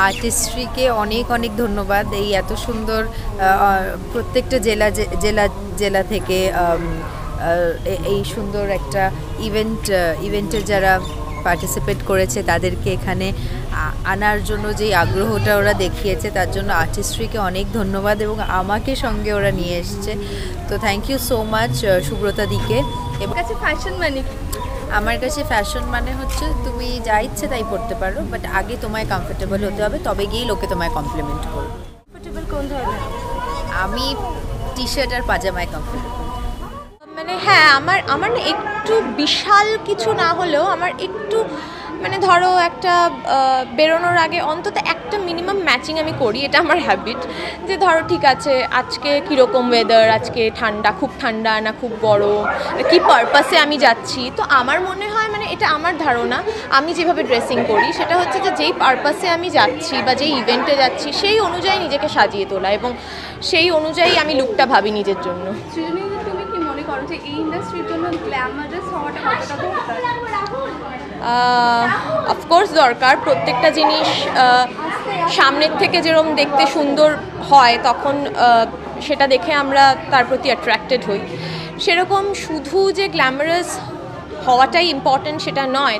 আর্টিস্ট্রিকে অনেক অনেক ধন্যবাদ। এই এত সুন্দর প্রত্যেকটা জেলা থেকে এই সুন্দর একটা ইভেন্টে যারা পার্টিসিপেট করেছে তাদেরকে এখানে আনার জন্য যেই আগ্রহটা ওরা দেখিয়েছে তার জন্য আর্টিস্ট্রিকে অনেক ধন্যবাদ, এবং আমাকে সঙ্গে ওরা নিয়ে এসছে। তো thank you so much Subrata দিকে। এবং কাছে ফ্যাশন মানে কি? আমার কাছে ফ্যাশন মানে হচ্ছে তুমি যা ইচ্ছে তাই পড়তে পারো, বাট আগে তোমায় কমফোর্টেবল হতে হবে, তবে গিয়েই লোকে তোমায় কমপ্লিমেন্ট করবে। কমফোর্টেবল কোন ধরনের? আমি টি শার্ট আর পাজামায় কমফোর্টেবল। মানে হ্যাঁ, আমার না একটু বিশাল কিছু না হলেও আমার একটু মানে ধরো একটা বেরোনোর আগে অন্তত একটা মিনিমাম ম্যাচিং আমি করি, এটা আমার হ্যাবিট। যে ধরো ঠিক আছে আজকে কীরকম ওয়েদার, আজকে ঠান্ডা, খুব ঠান্ডা না খুব গরম, কী পারপাসে আমি যাচ্ছি। তো আমার মনে হয় মানে এটা আমার ধারণা, আমি যেভাবে ড্রেসিং করি সেটা হচ্ছে যে যেই পারপাসে আমি যাচ্ছি বা যেই ইভেন্টে যাচ্ছি সেই অনুযায়ী নিজেকে সাজিয়ে তোলা, এবং সেই অনুযায়ী আমি লুকটা ভাবি নিজের জন্য। তুমি কি মনে করো যে এই ইন্ডাস্ট্রির জন্য গ্ল্যামারাস হওয়াটা কতটা দরকার? অফকোর্স দরকার। প্রত্যেকটা জিনিস সামনের থেকে যেরকম দেখতে সুন্দর হয় তখন সেটা দেখে আমরা তার প্রতি অ্যাট্রাক্টেড হই। সেরকম শুধু যে গ্ল্যামারাস হওয়াটাই ইম্পর্ট্যান্ট সেটা নয়,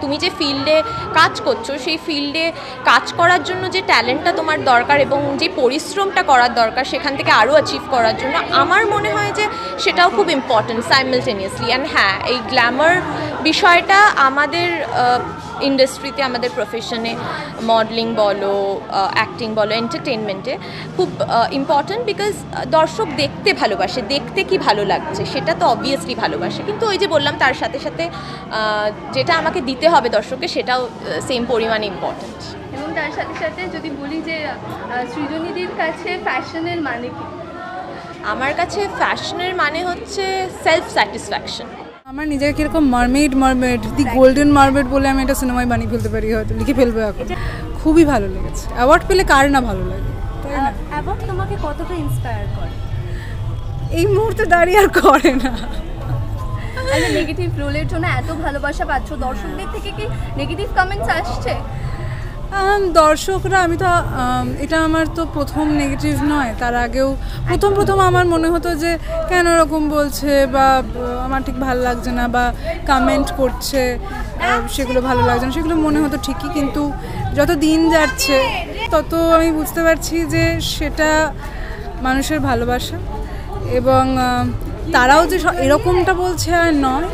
তুমি যে ফিল্ডে কাজ করছো সেই ফিল্ডে কাজ করার জন্য যে ট্যালেন্টটা তোমার দরকার এবং যে পরিশ্রমটা করার দরকার সেখান থেকে আরও অ্যাচিভ করার জন্য আমার মনে হয় যে সেটাও খুব ইম্পর্ট্যান্ট সাইমালটেনিয়াসলি। অ্যান্ড হ্যাঁ, এই গ্ল্যামার বিষয়টা আমাদের ইন্ডাস্ট্রিতে, আমাদের প্রফেশনে, মডেলিং বলো, অ্যাক্টিং বলো, এন্টারটেনমেন্টে খুব ইম্পর্ট্যান্ট, বিকজ দর্শক দেখতে ভালোবাসে, দেখতে কি ভালো লাগছে সেটা তো অবভিয়াসলি ভালোবাসে, কিন্তু ওই যে বললাম তার সাথে সাথে যেটা আমাকে দিতে হবে দর্শককে সেটাও সেম পরিমাণে ইম্পর্ট্যান্ট। এবং তার সাথে সাথে যদি বলি যে সৃজনীদির কাছে ফ্যাশনের মানে কি? আমার কাছে ফ্যাশনের মানে হচ্ছে সেলফ স্যাটিসফ্যাকশন। আমার নিজেকে কীরকম মারমেড দি গোল্ডেন মারমেড বলে আমি একটা সিনেমায় বানিয়ে ফেলতে পারি, হয়তো লিখে ফেলবো এখন। খুবই ভালো লেগেছে। অ্যাওয়ার্ড পেলে কার না ভালো লাগে, তাই না? অ্যাওয়ার্ড তোমাকে কতটা ইন্সপায়ার করে? এই মুহূর্তে দাঁড়িয়ে আর করে না। নেগেটিভ রোলের জন্য এত ভালোবাসা পাচ্ছ, দর্শকদের থেকে কি নেগেটিভ কমেন্টস আসছে? দর্শকরা, আমি তো এটা আমার তো প্রথম নেগেটিভ নয়, তার আগেও প্রথম আমার মনে হতো যে কেন এরকম বলছে বা আমার ঠিক ভালো লাগছে না বা কমেন্ট করছে সেগুলো ভালো লাগছে না, সেগুলো মনে হতো ঠিকই, কিন্তু যত দিন যাচ্ছে তত আমি বুঝতে পারছি যে সেটা মানুষের ভালোবাসা, এবং তারাও যে এরকমটা বলছে আর নয়,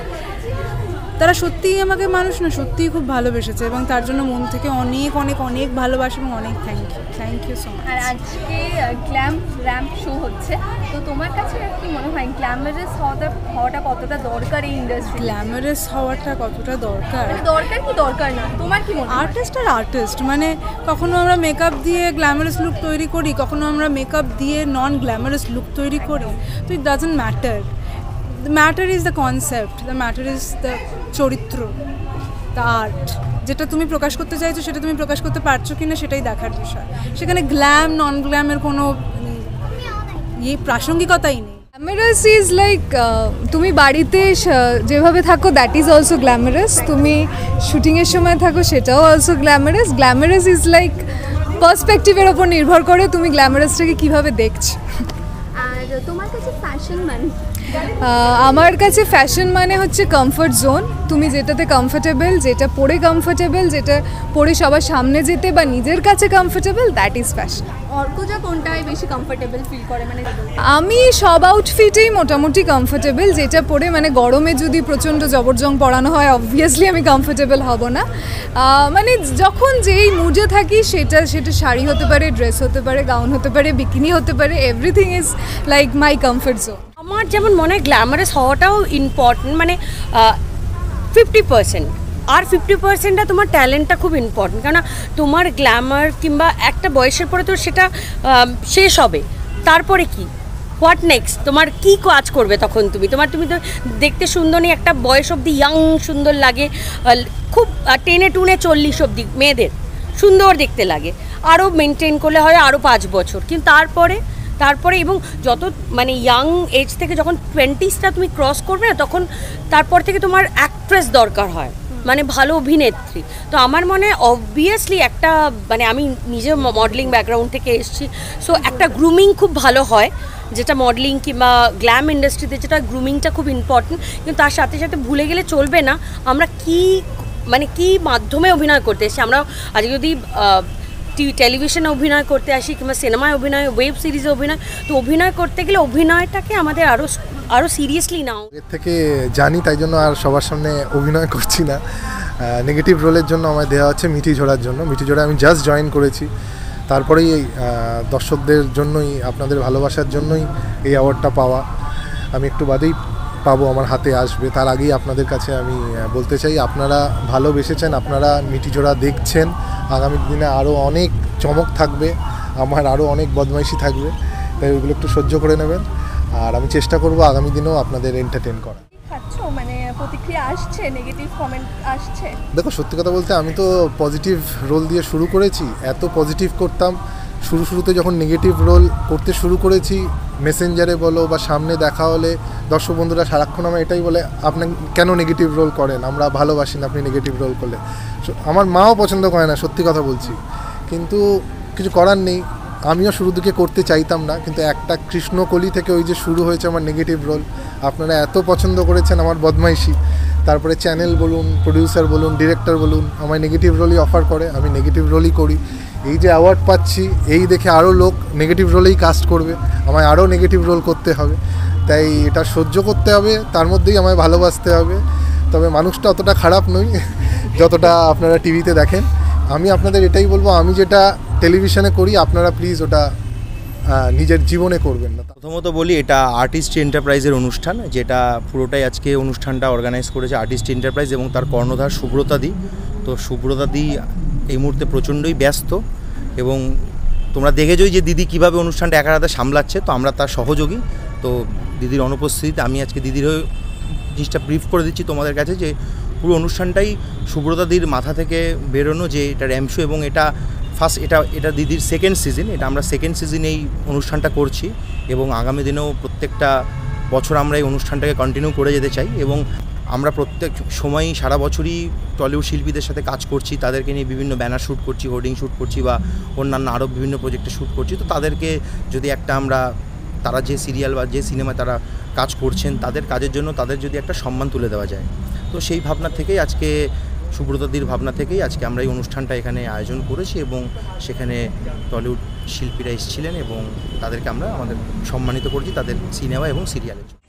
তারা সত্যিই আমাকে মানুষ না সত্যিই খুব ভালোবেসেছে, এবং তার জন্য মন থেকে অনেক অনেক অনেক ভালোবাসা এবং অনেক থ্যাংক ইউ সো মাচ। আর আজকে গ্ল্যাম র্যাম্প শো হচ্ছে, তো তোমার কাছে কি মনে হয় গ্ল্যামারাস হওয়াটা কতটা দরকার এই ইন্ডাস্ট্রি? গ্ল্যামারাস হওয়াটা কতটা দরকার, দরকার কি দরকার না, তোমার কি মনে হয়? আর্টিস্ট মানে কখনো আমরা মেকআপ দিয়ে গ্ল্যামারাস লুক তৈরি করি, কখনো আমরা মেকআপ দিয়ে নন গ্ল্যামারাস লুক তৈরি করি, তো it doesn't matter. The matter is the concept, the matter is the চরিত্র, the art। যেটা তুমি প্রকাশ করতে চাইছো সেটা তুমি প্রকাশ করতে পারছো কিনা সেটাই দেখার বিষয়। সেখানে গ্ল্যাম নন গ্ল্যামের কোনো প্রাসঙ্গিকতাই নেই। গ্ল্যামারাস ইজ লাইক তুমি বাড়িতে যেভাবে থাকো দ্যাট ইজ অলসো গ্ল্যামারাস, তুমি শুটিংয়ের সময় থাকো সেটাও also glamorous. Glamorous is like পার্সপেক্টিভের ওপর নির্ভর করে তুমি গ্ল্যামারাসটাকে কীভাবে দেখছো। আর তোমার কাছে ফ্যাশন মানে? আমার কাছে ফ্যাশন মানে হচ্ছে কমফর্ট জোন। তুমি যেটাতে কমফোর্টেবল, যেটা পরে কমফোর্টেবল, যেটা পরে সবার সামনে যেতে বা নিজের কাছে comfortable, that is fashion. Arkaja কোনটায় বেশি কমফোর্টেবল ফিল করে? মানে আমি সব আউটফিটেই মোটামুটি কমফোর্টেবল, যেটা পরে মানে গরমে যদি প্রচণ্ড জবরজং পরানো হয় অবভিয়াসলি আমি কমফোর্টেবল হব না। মানে যখন যেই মুডে থাকি সেটা শাড়ি হতে পারে, ড্রেস হতে পারে, গাউন হতে পারে, বিকিনি হতে পারে, everything is like my comfort zone. আমার যেমন মনে হয় গ্ল্যামারাস হওয়াটাও ইম্পর্টেন্ট, মানে 50%, আর 50%টা তোমার ট্যালেন্টটা খুব ইম্পর্টেন্ট, কেননা তোমার গ্ল্যামার কিংবা একটা বয়সের পরে তো সেটা শেষ হবে, তারপরে কি হোয়াট নেক্সট, তোমার কি কাজ করবে তখন তুমি তো দেখতে সুন্দর নেই, একটা বয়স অবধি ইয়াং সুন্দর লাগে, খুব টেনে টুনে 40 অবধি মেয়েদের সুন্দর দেখতে লাগে, আরও মেনটেন করলে হয় আরও 5 বছর, কিন্তু তারপরে এবং যত মানে ইয়াং এজ থেকে যখন 20sটা তুমি ক্রস করবে না তখন তারপর থেকে তোমার অ্যাক্ট্রেস দরকার হয়, মানে ভালো অভিনেত্রী। তো আমার মনে হয় অবভিয়াসলি একটা মানে আমি নিজে মডেলিং ব্যাকগ্রাউন্ড থেকে এসেছি, সো একটা গ্রুমিং খুব ভালো হয়, যেটা মডেলিং কিংবা গ্ল্যাম ইন্ডাস্ট্রিতে যেটা গ্রুমিংটা খুব ইম্পর্টেন্ট। কিন্তু তার সাথে সাথে ভুলে গেলে চলবে না আমরা কি মানে কি মাধ্যমে অভিনয় করতে এসেছি। আমরা আজকে যদি টেলিভিশনে অভিনয় করতে আসি কিংবা সিনেমায় অভিনয়, ওয়েব সিরিজে অভিনয়, তো অভিনয় করতে গেলে অভিনয়টাকে আমাদের আরও সিরিয়াসলি নাও। এর থেকে জানি, তাই জন্য আর সবার সামনে অভিনয় করছি না। নেগেটিভ রোলের জন্য আমায় দেওয়া হচ্ছে মিঠি ঝোড়ার জন্য। মিঠি ঝোড়া আমি জাস্ট জয়েন করেছি, তারপরেই দর্শকদের জন্যই, আপনাদের ভালোবাসার জন্যই এই অ্যাওয়ার্ডটা পাওয়া। আমি একটু বাদেই পাবো, আমার হাতে আসবে। তার আগেই আপনাদের কাছে আমি বলতে চাই, আপনারা ভালোবেসেছেন, আপনারা মিঠি ঝোড়া দেখছেন। আগামী দিনে আরও অনেক চমক থাকবে, আমার আরও অনেক বদমাইশি থাকবে, তাই ওইগুলো একটু সহ্য করে নেবেন। আর আমি চেষ্টা করব আগামী দিনেও আপনাদের এন্টারটেন করা। খাচ্ছ মানে প্রতিক্রিয়া আসছে, নেগেটিভ কমেন্ট আসছে? দেখো, সত্যি কথা বলতে আমি তো পজিটিভ রোল দিয়ে শুরু করেছি, এত পজিটিভ করতাম। শুরুতে যখন নেগেটিভ রোল করতে শুরু করেছি, মেসেঞ্জারে বলো বা সামনে দেখা হলে দর্শক বন্ধুরা সারাক্ষণ আমার এটাই বলে, আপনি কেন নেগেটিভ রোল করেন, আমরা ভালোবাসি না আপনি নেগেটিভ রোল করলে। আমার মাও পছন্দ করে না, সত্যি কথা বলছি। কিন্তু কিছু করার নেই, আমিও শুরু দিকে করতে চাইতাম না, কিন্তু একটা কৃষ্ণকলি থেকে ওই যে শুরু হয়েছে আমার নেগেটিভ রোল। আপনারা এত পছন্দ করেছেন আমার বদমাইশি, তারপরে চ্যানেল বলুন, প্রডিউসার বলুন, ডিরেক্টর বলুন, আমায় নেগেটিভ রোলই অফার করে, আমি নেগেটিভ রোলই করি। এই যে অ্যাওয়ার্ড পাচ্ছি, এই দেখে আরও লোক নেগেটিভ রোলেই কাস্ট করবে, আমায় আরও নেগেটিভ রোল করতে হবে। তাই এটা সহ্য করতে হবে, তার মধ্যেই আমায় ভালোবাসতে হবে। তবে মানুষটা অতটা খারাপ নই যতটা আপনারা টিভিতে দেখেন। আমি আপনাদের এটাই বলবো, আমি যেটা টেলিভিশনে করি আপনারা প্লিজ ওটা নিজের জীবনে করবেন না। প্রথমত বলি, এটা আর্টিস্ট এন্টারপ্রাইজের অনুষ্ঠান, যেটা পুরোটাই আজকে অনুষ্ঠানটা অর্গানাইজ করেছে আর্টিস্ট এন্টারপ্রাইজ এবং তার কর্ণধার সুব্রতা দি। তো সুব্রতা দি এই মুহূর্তে প্রচণ্ডই ব্যস্ত এবং তোমরা দেখেছই যে দিদি কীভাবে অনুষ্ঠানটা একার হাতে সামলাচ্ছে। তো আমরা তার সহযোগী। তো দিদির অনুপস্থিতিতে আমি আজকে দিদির হয়ে জিনিসটা ব্রিফ করে দিচ্ছি তোমাদের কাছে, যে পুরো অনুষ্ঠানটাই সুব্রতাদির মাথা থেকে বেরোনো, যে এটা র্যাম্প শো এবং এটা ফার্স্ট, এটা দিদির সেকেন্ড সিজন। এটা আমরা সেকেন্ড সিজন এই অনুষ্ঠানটা করছি এবং আগামী দিনেও প্রত্যেকটা বছর আমরা এই অনুষ্ঠানটাকে কন্টিনিউ করে যেতে চাই। এবং আমরা প্রত্যেক সময়ই সারা বছরই টলিউড শিল্পীদের সাথে কাজ করছি, তাদেরকে নিয়ে বিভিন্ন ব্যানার শ্যুট করছি, হোর্ডিং শ্যুট করছি বা অন্যান্য আরও বিভিন্ন প্রজেক্টে শ্যুট করছি। তো তাদেরকে যদি একটা তারা যে সিরিয়াল বা যে সিনেমায় তারা কাজ করছেন, তাদের কাজের জন্য তাদের যদি একটা সম্মান তুলে দেওয়া যায়, তো সেই ভাবনা থেকেই আজকে, সুব্রতাদির ভাবনা থেকেই আজকে আমরা এই অনুষ্ঠানটা এখানে আয়োজন করেছি এবং সেখানে টলিউড শিল্পীরা এসেছিলেন এবং তাদেরকে আমরা আমাদের সম্মানিত করছি তাদের সিনেমা এবং সিরিয়ালের জন্য।